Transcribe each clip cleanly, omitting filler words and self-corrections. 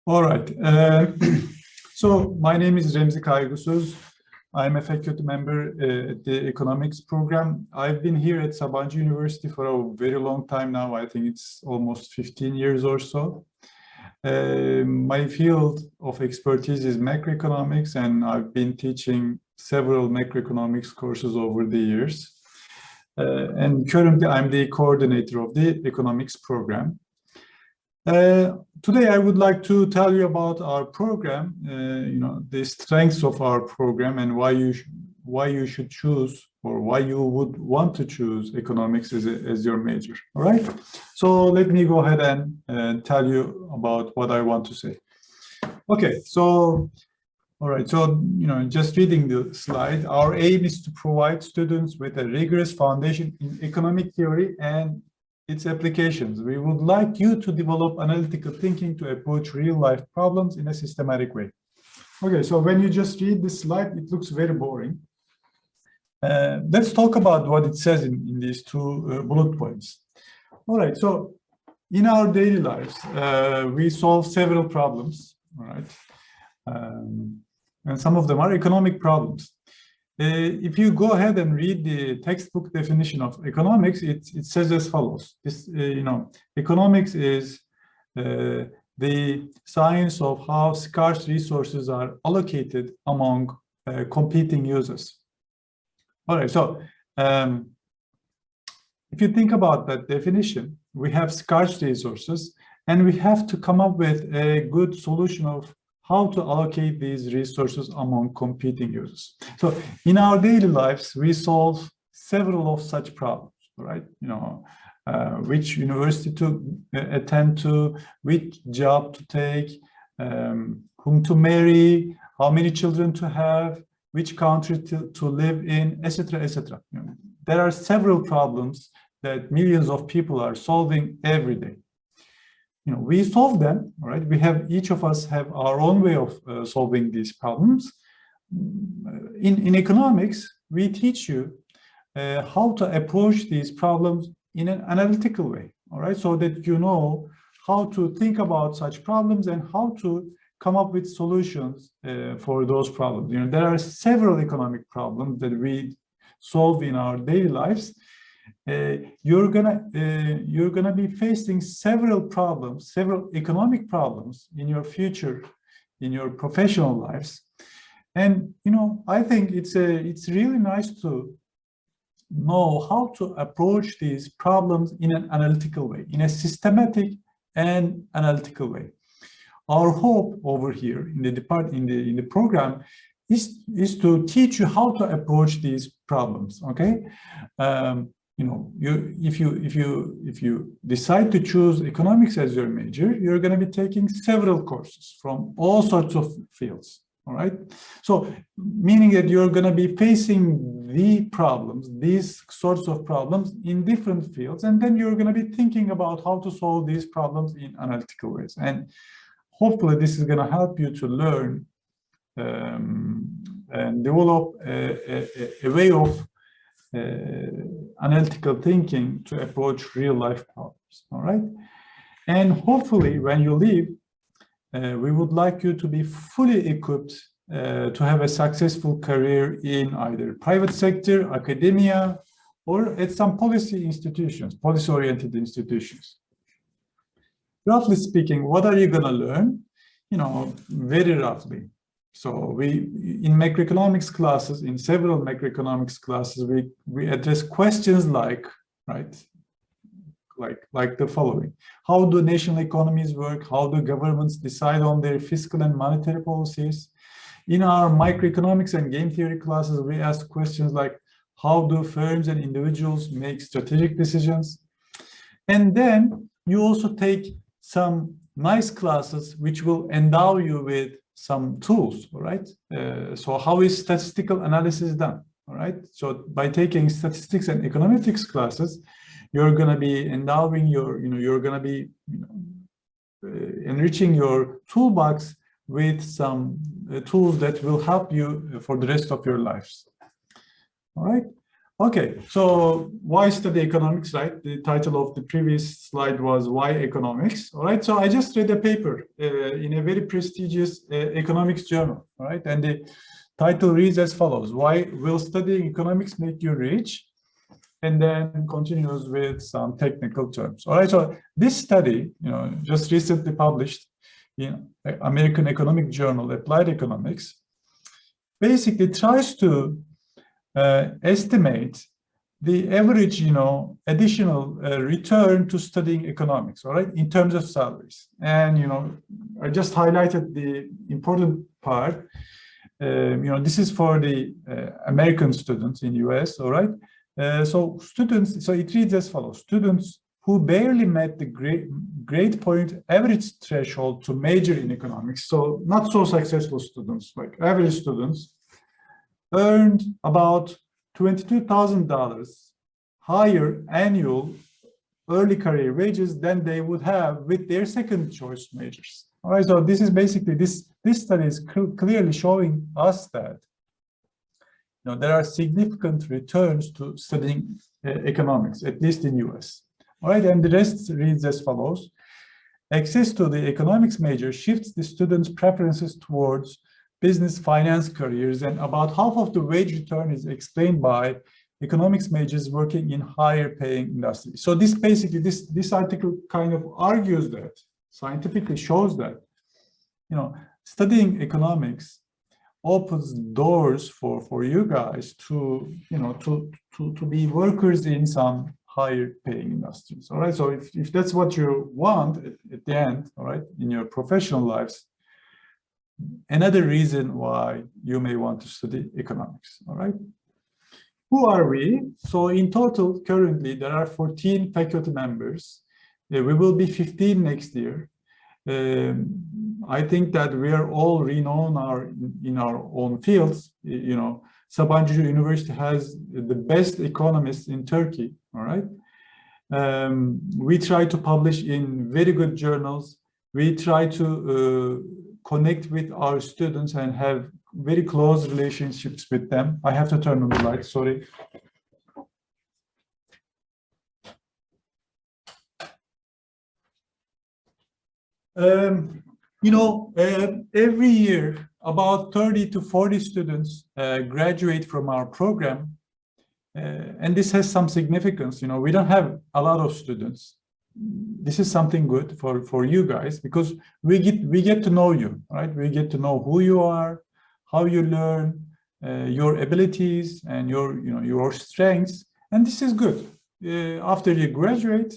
All right. So my name is Remzi Kaygusuz. I'm a faculty member at the economics program. I've been here at Sabancı University for a very long time now. I think it's almost 15 years or so. My field of expertise is macroeconomics, and I've been teaching several macroeconomics courses over the years. And currently, I'm the coordinator of the economics program. Today, I would like to tell you about our program, the strengths of our program and why you should choose, or why you would want to choose economics as your major. All right. So let me go ahead and tell you about what I want to say. Okay. So, all right. So, just reading the slide, our aim is to provide students with a rigorous foundation in economic theory and its applications. We would like you to develop analytical thinking to approach real-life problems in a systematic way. Okay, so when you just read this slide, it looks very boring. Let's talk about what it says in these two bullet points. All right, so in our daily lives, we solve several problems, all right? And some of them are economic problems. If you go ahead and read the textbook definition of economics, it says as follows. This, economics is the science of how scarce resources are allocated among competing users. All right, so if you think about that definition, we have scarce resources, and we have to come up with a good solution of how to allocate these resources among competing users. So in our daily lives, we solve several of such problems, right? Which university to attend to, which job to take, whom to marry, how many children to have, which country to live in, etc., etc. There are several problems that millions of people are solving every day. We solve them, right? Each of us have our own way of solving these problems. In economics, we teach you how to approach these problems in an analytical way, all right? So that you know how to think about such problems and how to come up with solutions for those problems. There are several economic problems that we solve in our daily lives. You're gonna be facing several problems, several economic problems in your future, in your professional lives, and I think it's really nice to know how to approach these problems in an analytical way, in a systematic and analytical way. Our hope over here in the program is to teach you how to approach these problems. Okay. If you decide to choose economics as your major, you're going to be taking several courses from all sorts of fields, all right? So, meaning that you're going to be facing these sorts of problems in different fields, and then you're going to be thinking about how to solve these problems in analytical ways. And hopefully this is going to help you to learn and develop a way of analytical thinking to approach real-life problems, all right? And hopefully, when you leave, we would like you to be fully equipped to have a successful career in either private sector, academia, or at some policy institutions, policy-oriented institutions. Roughly speaking, what are you going to learn? Very roughly. So in macroeconomics classes, in several macroeconomics classes, we address questions like the following: how do national economies work? How do governments decide on their fiscal and monetary policies? In our microeconomics and game theory classes, we ask questions like, how do firms and individuals make strategic decisions? And then you also take some nice classes which will endow you with some tools, all right? So how is statistical analysis done, all right? So by taking statistics and econometrics classes, you're going to be endowing you're going to be enriching your toolbox with some tools that will help you for the rest of your lives, all right? Okay, so why study economics, right? The title of the previous slide was Why Economics, all right? So I just read a paper in a very prestigious economics journal, all right? And the title reads as follows: Why will studying economics make you rich? And then continues with some technical terms, all right? So this study, just recently published in American Economic Journal, Applied Economics, basically tries to estimate the average, additional return to studying economics, all right, in terms of salaries. And, I just highlighted the important part. This is for the American students in US, all right? So it reads as follows: students who barely met the grade point average threshold to major in economics, so not so successful students, like average students, earned about $22,000 higher annual early career wages than they would have with their second choice majors. All right, so this is basically, this study is clearly showing us that there are significant returns to studying economics, at least in US. All right, and the rest reads as follows: access to the economics major shifts the students' preferences towards business finance careers, and about half of the wage return is explained by economics majors working in higher paying industries. So this basically, this article kind of argues that, scientifically shows that, studying economics opens doors for you guys to, to be workers in some higher paying industries. All right, so if that's what you want at the end, all right, in your professional lives, another reason why you may want to study economics, all right? Who are we? So in total, currently, there are 14 faculty members. We will be 15 next year. I think that we are all renowned in our own fields. Sabancı University has the best economists in Turkey, all right? We try to publish in very good journals. We try to connect with our students and have very close relationships with them. I have to turn on the light, sorry. Every year, about 30 to 40 students graduate from our program. And this has some significance. We don't have a lot of students. This is something good for you guys, because we get to know you, right? We get to know who you are, how you learn, your abilities and your strengths, and this is good. After you graduate,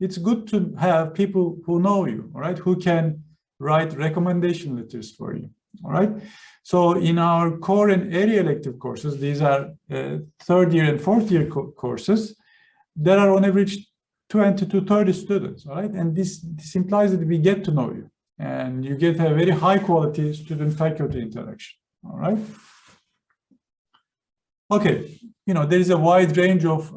it's good to have people who know you, all right, who can write recommendation letters for you, all right? So in our core and area elective courses, these are third year and fourth year courses, there are on average 20 to 30 students, all right? And this implies that we get to know you and you get a very high quality student-faculty interaction, all right? Okay, there is a wide range of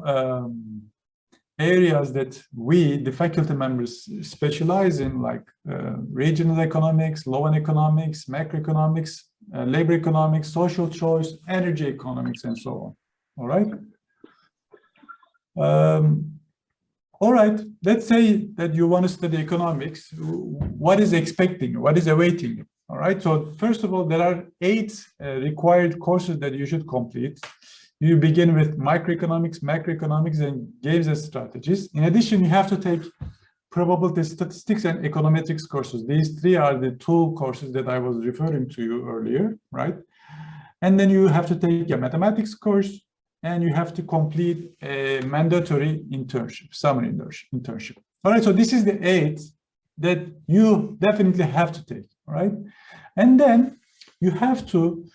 areas that we, the faculty members, specialize in, like regional economics, law and economics, macroeconomics, labor economics, social choice, energy economics, and so on, all right? All right, let's say that you want to study economics. What is expecting you? What is awaiting you? All right, so first of all, there are 8 required courses that you should complete. You begin with microeconomics, macroeconomics, and games and strategies. In addition, you have to take probability statistics and econometrics courses. These 3 are the 2 courses that I was referring to you earlier, right? And then you have to take a mathematics course, and you have to complete a mandatory internship, summer internship. All right, so this is the 8 that you definitely have to take, all right? And then you have to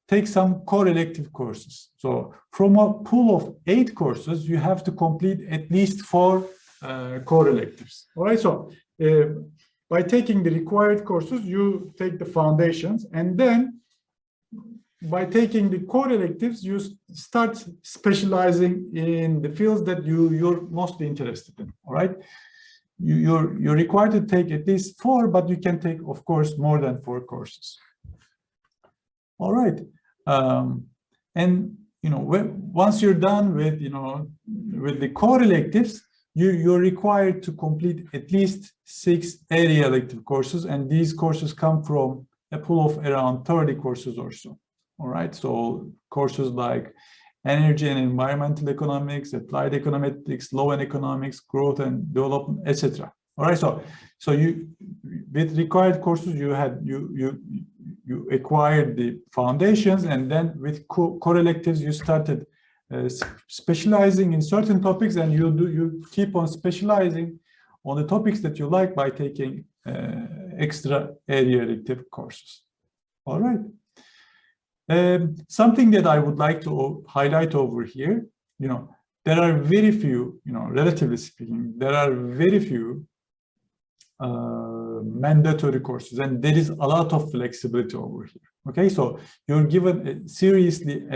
take some core elective courses. So from a pool of 8 courses, you have to complete at least 4 core electives, all right? So by taking the required courses, you take the foundations, and then by taking the core electives, you start specializing in the fields that you're mostly interested in, all right? You're required to take at least 4, but you can take, of course, more than 4 courses. All right. And once you're done with, with the core electives, you're required to complete at least 6 area elective courses, and these courses come from a pool of around 30 courses or so. All right, so courses like energy and environmental economics, applied econometrics, law and economics, growth and development, etc. All right, so you, with required courses, you acquired the foundations, and then with core electives you started specializing in certain topics, and you keep on specializing on the topics that you like by taking extra area elective courses. All right. Something that I would like to highlight over here, there are very few, relatively speaking, there are very few mandatory courses, and there is a lot of flexibility over here. Okay, so you're given seriously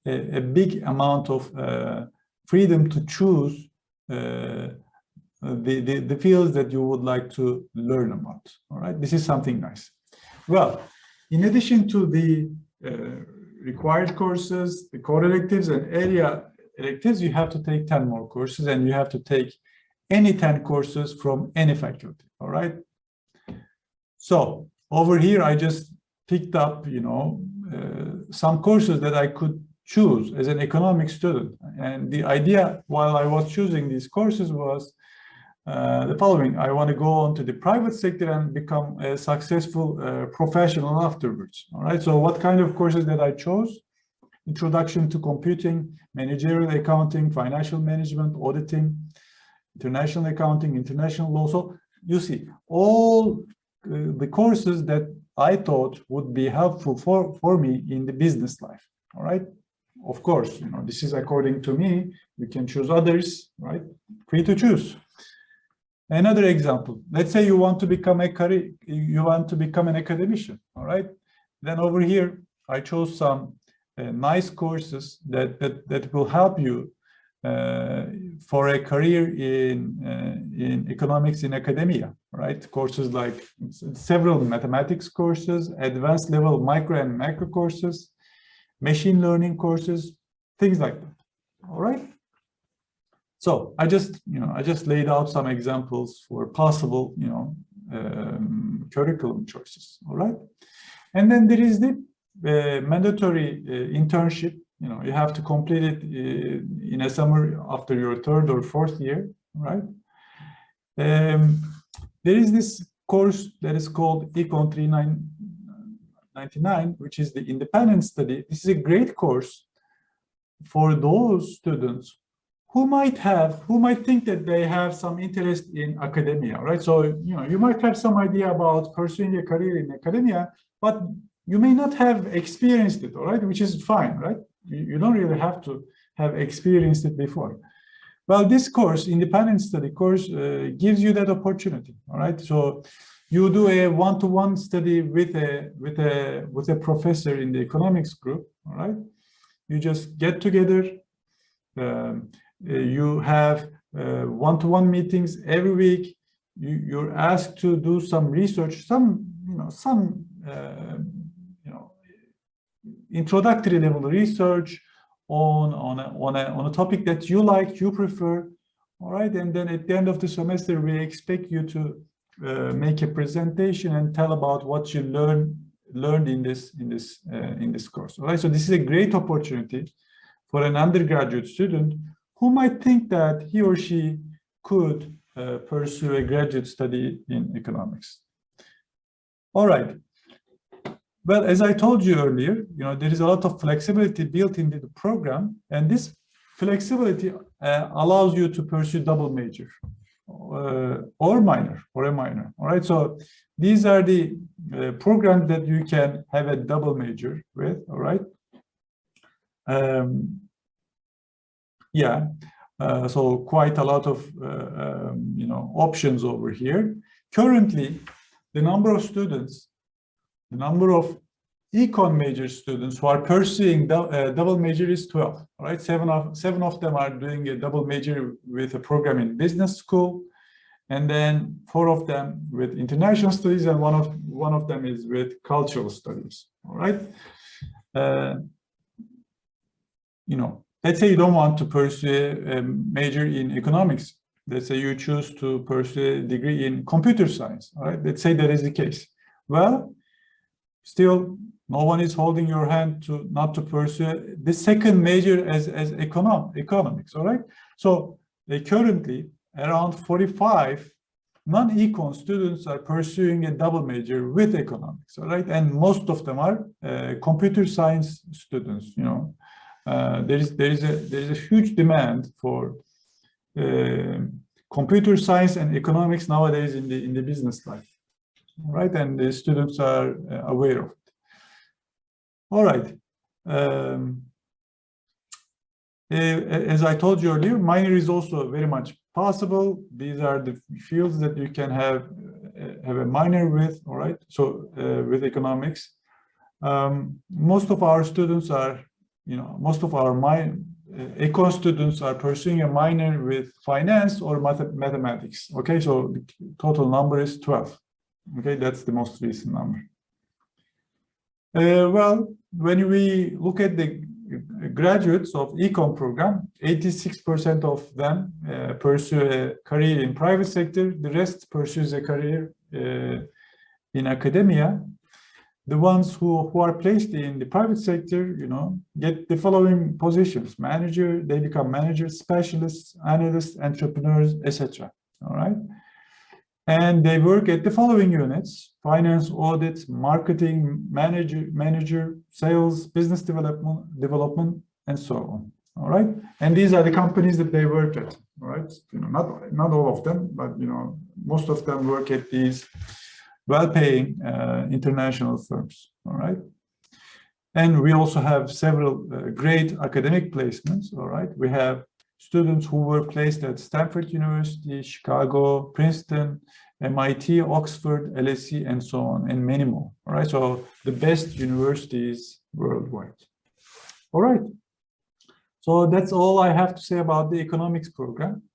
a big amount of freedom to choose the fields that you would like to learn about. All right, this is something nice. Well, in addition to the required courses, the core electives and area electives, you have to take 10 more courses, and you have to take any 10 courses from any faculty. All right. So over here, I just picked up, some courses that I could choose as an economics student. And the idea while I was choosing these courses was the following: I want to go on to the private sector and become a successful professional afterwards. All right. So what kind of courses that I chose? Introduction to computing, managerial accounting, financial management, auditing, international accounting, international law. So you see, all the courses that I thought would be helpful for me in the business life. All right. Of course, this is according to me. You can choose others, right? Free to choose. Another example, let's say you want to become an academician, all right? Then over here, I chose some nice courses that will help you for a career in economics in academia, right? Courses like several mathematics courses, advanced level micro and macro courses, machine learning courses, things like that, all right? So I just laid out some examples for possible, curriculum choices. All right, and then there is the mandatory internship. You have to complete it in a summer after your 3rd or 4th year. Right. There is this course that is called Econ 3999, which is the independent study. This is a great course for those students who might think that they have some interest in academia, right? So, you might have some idea about pursuing a career in academia, but you may not have experienced it, all right? Which is fine, right? You don't really have to have experienced it before. Well, this course, independent study course, gives you that opportunity, all right? So you do a one-to-one study with a professor in the economics group, all right? You just get together. You have one-to-one meetings every week. You're asked to do some research, some introductory level research on a topic that you like, you prefer. All right, and then at the end of the semester, we expect you to make a presentation and tell about what you learned in this course. All right, so this is a great opportunity for an undergraduate student who might think that he or she could pursue a graduate study in economics. All right. Well, as I told you earlier, there is a lot of flexibility built into the program, and this flexibility allows you to pursue double major or a minor. All right. So these are the programs that you can have a double major with. All right. Yeah, so quite a lot of options over here. Currently, the number of econ major students who are pursuing double major is 12. All right, seven of them are doing a double major with a program in business school, and then 4 of them with international studies, and one of them is with cultural studies. All right. let's say you don't want to pursue a major in economics. Let's say you choose to pursue a degree in computer science, all right? Let's say that is the case. Well, still, no one is holding your hand to not to pursue the second major as economics, all right? So currently, around 45 non-econ students are pursuing a double major with economics, all right? And most of them are computer science students. There is a huge demand for computer science and economics nowadays in the business life, right? And the students are aware of it. All right. As I told you earlier, minor is also very much possible. These are the fields that you can have a minor with, all right? So with economics, most of our students are, most of our econ students are pursuing a minor with finance or mathematics. Okay, so the total number is 12. Okay, that's the most recent number. Well, when we look at the graduates of econ program, 86% of them pursue a career in private sector. The rest pursues a career in academia. The ones who are placed in the private sector, get the following positions: manager, they become managers, specialists, analysts, entrepreneurs, etc. All right. And they work at the following units: finance, audit, marketing, manager, sales, business development, and so on. All right. And these are the companies that they work at. All right. Not all of them, but most of them work at these well-paying international firms. All right. And we also have several great academic placements. All right. We have students who were placed at Stanford University, Chicago, Princeton, MIT, Oxford, LSE, and so on, and many more. All right. So the best universities worldwide. All right. So that's all I have to say about the economics program.